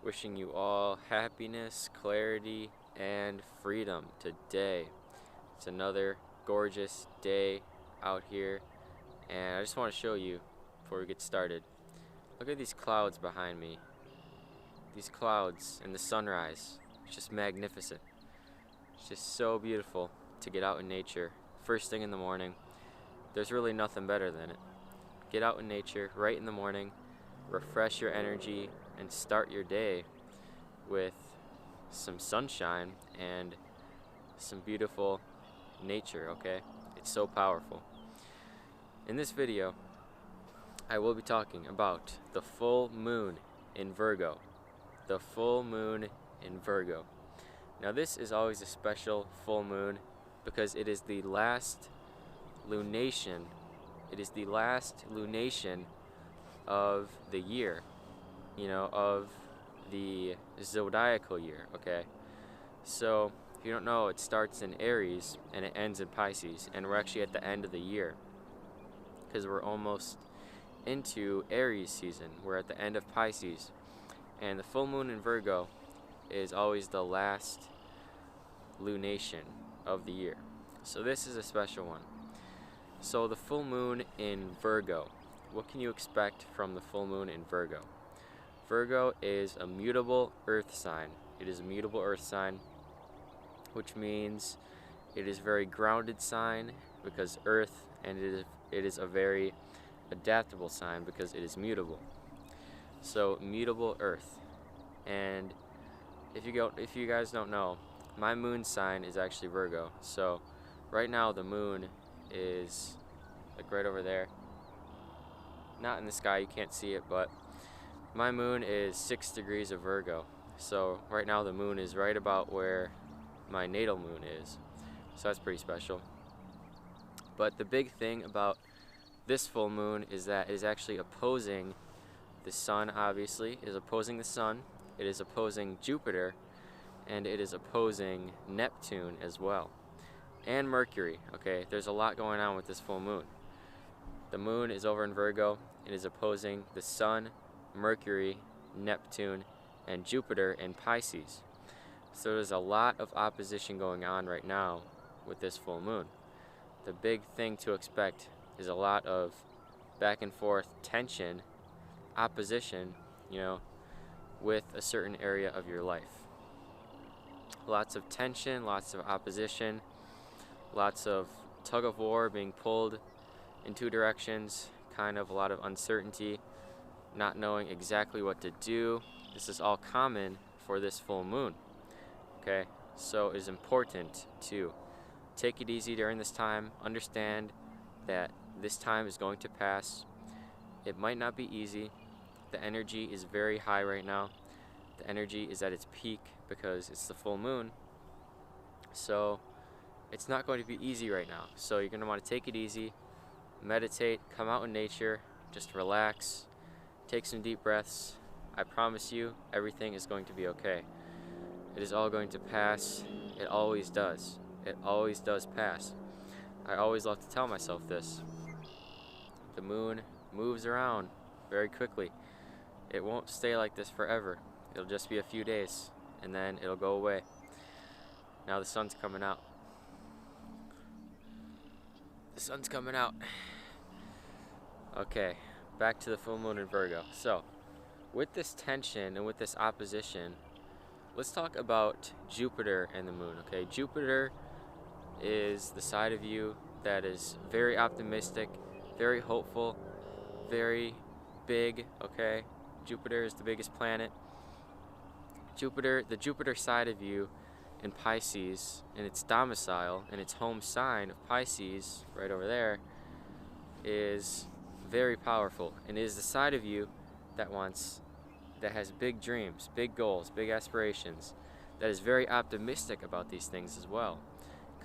Wishing you all happiness, clarity, and freedom today. It's another gorgeous day out here, and I just want to show you before we get started. Look at these clouds behind me. These clouds and the sunrise. It's just magnificent. It's just so beautiful to get out in nature first thing in the morning. There's really nothing better than it. Get out in nature right in the morning, refresh your energy, and start your day with some sunshine and some beautiful nature, okay? It's so powerful. In this video, I will be talking about the full moon in Virgo. The full moon in Virgo. Now this is always a special full moon because it is the last lunation. It is the last lunation of the year, of the zodiacal year, okay? So, if you don't know, it starts in Aries and it ends in Pisces, and we're actually at the end of the year because we're almost into Aries season. We're at the end of Pisces, and the full moon in Virgo is always the last lunation of the year. So this is a special one. So the full moon in Virgo, what can you expect from the full moon in Virgo? Virgo is a mutable earth sign. It is a mutable earth sign, which means it is a very grounded sign because earth, and it is a very adaptable sign because it is mutable. So mutable earth. And if you guys don't know, my moon sign is actually Virgo. So right now the moon is like right over there, not in the sky, you can't see it, but my moon is 6 degrees of Virgo. So right now the moon is right about where my natal moon is, so that's pretty special. But the big thing about this full moon is that it is actually opposing the sun. Obviously it is opposing the sun, it is opposing Jupiter, and it is opposing Neptune as well, and Mercury. Okay, there's a lot going on with this full moon. The moon is over in Virgo. It is opposing the sun, Mercury, Neptune, and Jupiter in Pisces. So there's a lot of opposition going on right now with this full moon. The big thing to expect is a lot of back and forth tension, opposition, with a certain area of your life. Lots of tension, lots of opposition, lots of tug of war being pulled in two directions, kind of a lot of uncertainty, not knowing exactly what to do. This is all common for this full moon, okay? So it is important to take it easy during this time. Understand that this time is going to pass. It might not be easy. The energy is very high right now. The energy is at its peak because it's the full moon. So it's not going to be easy right now. So you're going to want to take it easy, meditate, come out in nature, just relax, take some deep breaths. I promise you, everything is going to be okay. It is all going to pass. It always does. It always does pass. I always love to tell myself this. The moon moves around very quickly. It won't stay like this forever. It'll just be a few days, and then it'll go away. Now the sun's coming out. The sun's coming out. Okay, back to the full moon in Virgo. So, with this tension and with this opposition, let's talk about Jupiter and the moon, okay? Jupiter is the side of you that is very optimistic, very hopeful, very big, okay? Jupiter is the biggest planet. The Jupiter side of you in Pisces, in its domicile, in its home sign of Pisces, right over there, is very powerful, and it is the side of you that has big dreams, big goals, big aspirations, that is very optimistic about these things as well.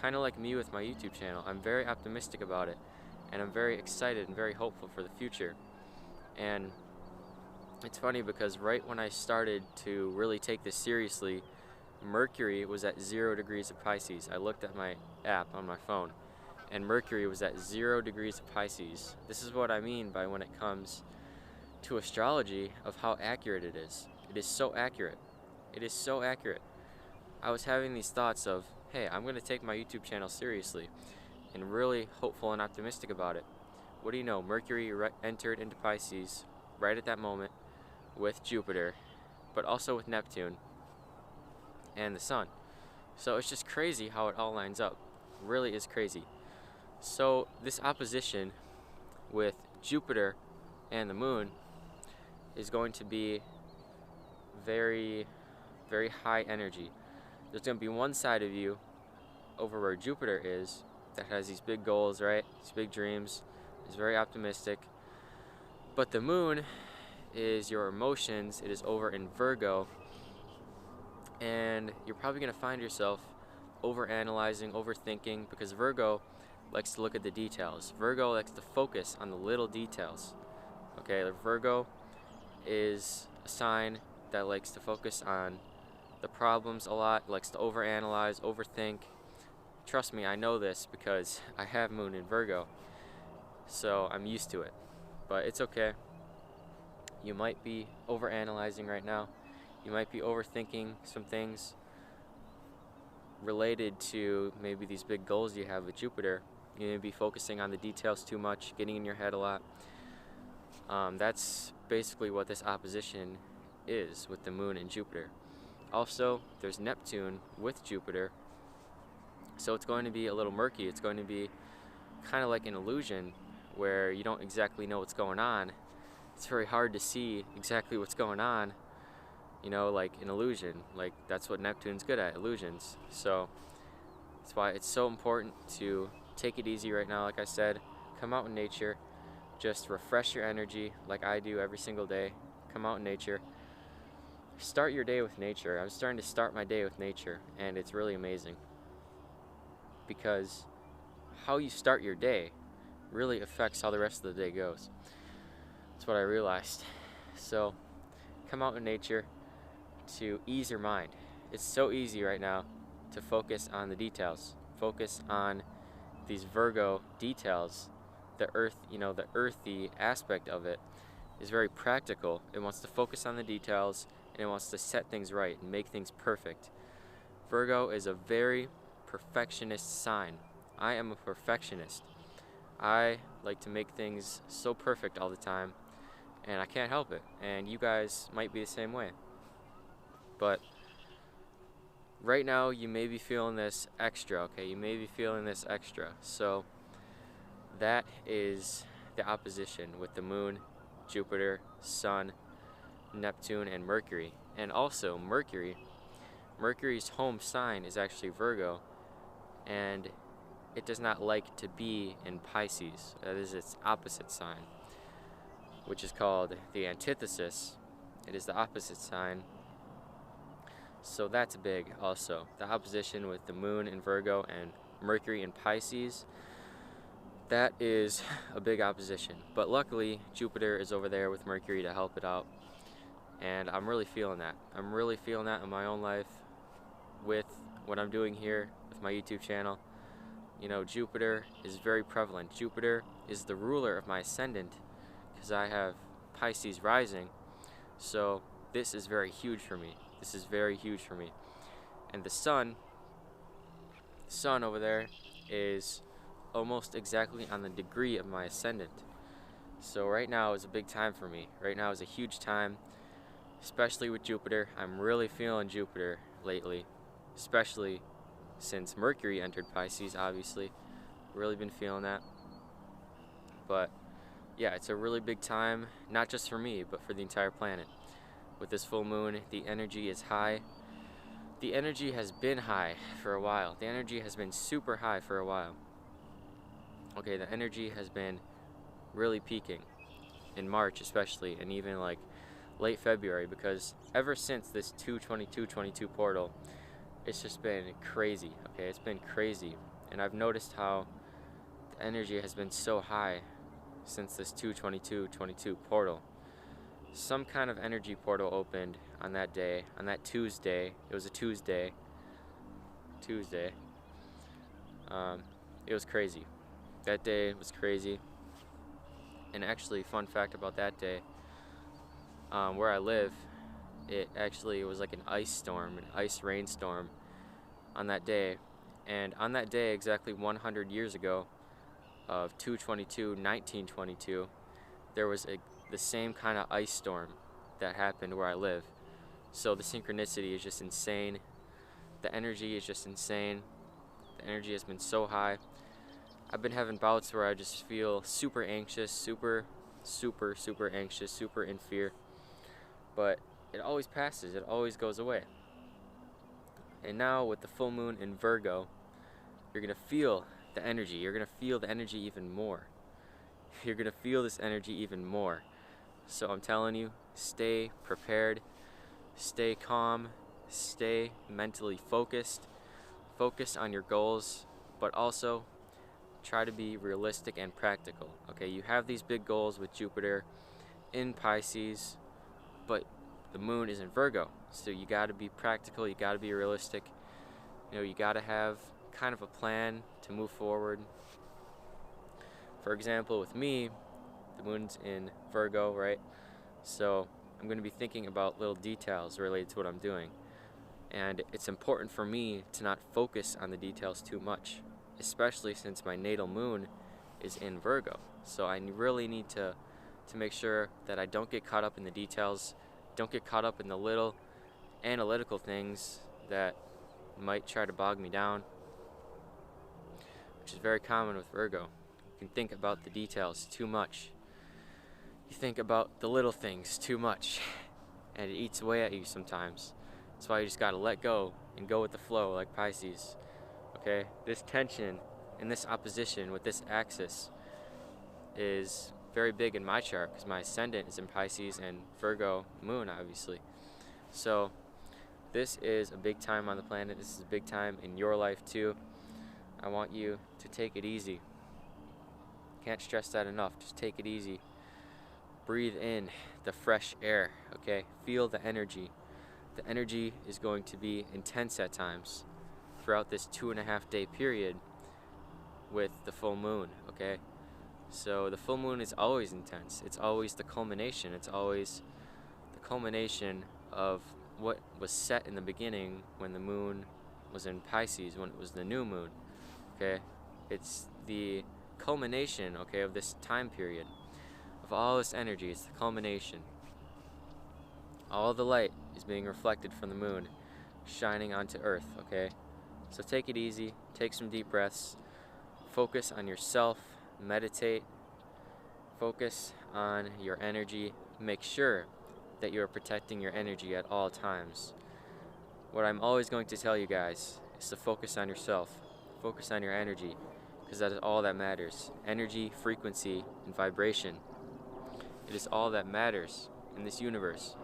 Kind of like me with my YouTube channel. I'm very optimistic about it, and I'm very excited and very hopeful for the future. And it's funny because right when I started to really take this seriously, Mercury was at 0 degrees of Pisces. I looked at my app on my phone, and Mercury was at 0 degrees of Pisces. This is what I mean by when it comes to astrology of how accurate it is. It is so accurate. It is so accurate. I was having these thoughts of, hey, I'm going to take my YouTube channel seriously and really hopeful and optimistic about it. What do you know? Mercury entered into Pisces right at that moment with Jupiter, but also with Neptune and the Sun. So it's just crazy how it all lines up. It really is crazy. So this opposition with Jupiter and the Moon is going to be very, very high energy. There's going to be one side of you over where Jupiter is that has these big goals, right? These big dreams, is very optimistic. But the Moon is your emotions. It is over in Virgo, and you're probably going to find yourself overanalyzing, overthinking, because Virgo likes to look at the details. Virgo likes to focus on the little details. Okay, Virgo is a sign that likes to focus on the problems a lot, likes to overanalyze, overthink. Trust me, I know this because I have Moon in Virgo, so I'm used to it. But it's okay. You might be overanalyzing right now. You might be overthinking some things related to maybe these big goals you have with Jupiter. You may be focusing on the details too much, getting in your head a lot. That's basically what this opposition is with the Moon and Jupiter. Also, there's Neptune with Jupiter, so it's going to be a little murky. It's going to be kind of like an illusion where you don't exactly know what's going on. It's very hard to see exactly what's going on, you know, like an illusion. Like, that's what Neptune's good at, illusions. So that's why it's so important to take it easy right now. Like I said, come out in nature, just refresh your energy like I do every single day. Come out in nature. Start your day with nature. I'm starting to start my day with nature, and it's really amazing because how you start your day really affects how the rest of the day goes. That's what I realized. So come out in nature to ease your mind. It's so easy right now to focus on the details, focus on these Virgo details. The earth, you know, the earthy aspect of it is very practical. It wants to focus on the details, and it wants to set things right and make things perfect. Virgo is a very perfectionist sign. I am a perfectionist. I like to make things so perfect all the time, and I can't help it. And you guys might be the same way. But right now, you may be feeling this extra, okay? You may be feeling this extra. So that is the opposition with the Moon, Jupiter, Sun, Neptune, and Mercury. And also Mercury's home sign is actually Virgo, and it does not like to be in Pisces. That is its opposite sign, which is called the antithesis. It is the opposite sign. So that's big also. The opposition with the Moon in Virgo and Mercury in Pisces, that is a big opposition. But luckily, Jupiter is over there with Mercury to help it out. And I'm really feeling that. I'm really feeling that in my own life with what I'm doing here with my YouTube channel. You know, Jupiter is very prevalent. Jupiter is the ruler of my ascendant because I have Pisces rising. So this is very huge for me. This is very huge for me. And the sun over there is almost exactly on the degree of my ascendant. So right now is a big time for me. Right now is a huge time, especially with Jupiter. I'm really feeling Jupiter lately, especially since Mercury entered Pisces, obviously. Really been feeling that. But yeah, it's a really big time, not just for me, but for the entire planet. With this full moon, the energy is high. The energy has been high for a while. The energy has been super high for a while. Okay, the energy has been really peaking in March especially, and even like late February, because ever since this 2/22/22 portal, it's just been crazy. Okay, it's been crazy, and I've noticed how the energy has been so high since this 2/22/22 portal. Some kind of energy portal opened on that day, on that Tuesday. It was a Tuesday. It was crazy. That day was crazy. And actually, fun fact about that day, where I live, it actually was like an ice storm, an ice rainstorm on that day. And on that day, exactly 100 years ago, of 2/22/1922, there was the same kind of ice storm that happened where I live. So the synchronicity is just insane. The energy is just insane. The energy has been so high. I've been having bouts where I just feel super anxious, super anxious, super in fear. But it always passes, it always goes away. And now with the full moon in Virgo, you're gonna feel the energy. You're gonna feel the energy even more. You're gonna feel this energy even more. So I'm telling you, stay prepared, stay calm, stay mentally focused, focus on your goals, but also try to be realistic and practical. Okay, you have these big goals with Jupiter in Pisces, but the moon is in Virgo, so you got to be practical, you got to be realistic. You know, you got to have kind of a plan to move forward. For example, with me, the moon's in Virgo, right? So I'm going to be thinking about little details related to what I'm doing. And it's important for me to not focus on the details too much, especially since my natal moon is in Virgo. So I really need to make sure that I don't get caught up in the details, don't get caught up in the little analytical things that might try to bog me down, which is very common with Virgo. You can think about the details too much. You think about the little things too much, and it eats away at you sometimes. That's why you just gotta let go and go with the flow, like Pisces. Okay, this tension and this opposition with this axis is very big in my chart because my ascendant is in Pisces and Virgo moon, obviously. So this is a big time on the planet. This is a big time in your life too. I want you to take it easy. Can't stress that enough. Just take it easy. Breathe in the fresh air, okay? Feel the energy. The energy is going to be intense at times throughout this 2.5 day period with the full moon, okay? So the full moon is always intense. It's always the culmination. It's always the culmination of what was set in the beginning when the moon was in Pisces, when it was the new moon, okay? It's the culmination, okay, of this time period, of all this energy. It's the culmination. All the light is being reflected from the moon, shining onto Earth, okay? So take it easy, take some deep breaths, focus on yourself, meditate, focus on your energy, make sure that you are protecting your energy at all times. What I'm always going to tell you guys is to focus on yourself, focus on your energy, because that is all that matters. Energy, frequency, and vibration. It is all that matters in this universe.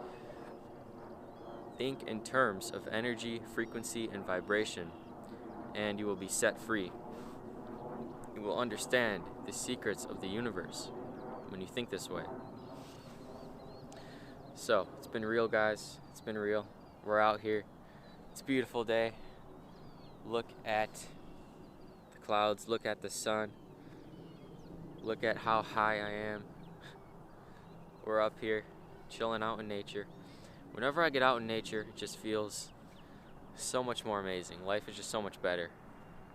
Think in terms of energy, frequency, and vibration, and you will be set free. You will understand the secrets of the universe when you think this way. So, it's been real, guys. It's been real. We're out here. It's a beautiful day. Look at the clouds. Look at the sun. Look at how high I am. We're up here, chilling out in nature. Whenever I get out in nature, it just feels so much more amazing. Life is just so much better.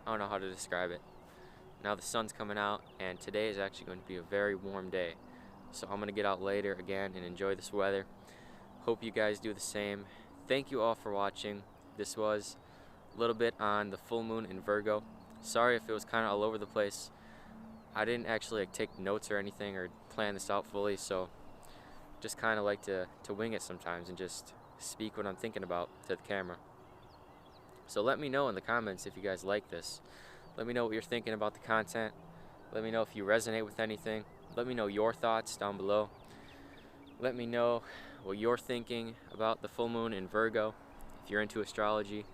I don't know how to describe it. Now the sun's coming out, and today is actually going to be a very warm day. So I'm going to get out later again and enjoy this weather. Hope you guys do the same. Thank you all for watching. This was a little bit on the full moon in Virgo. Sorry if it was kind of all over the place. I didn't actually take notes or anything or plan this out fully, so just kind of like to wing it sometimes and just speak what I'm thinking about to the camera. So let me know in the comments if you guys like this. Let me know what you're thinking about the content. Let me know if you resonate with anything. Let me know your thoughts down below. Let me know what you're thinking about the full moon in Virgo, if you're into astrology.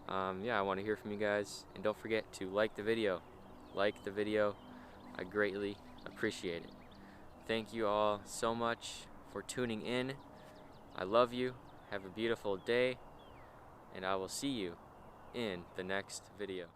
Yeah, I want to hear from you guys. And don't forget to like the video. Like the video. I greatly appreciate it. Thank you all so much for tuning in. I love you. Have a beautiful day. And I will see you in the next video.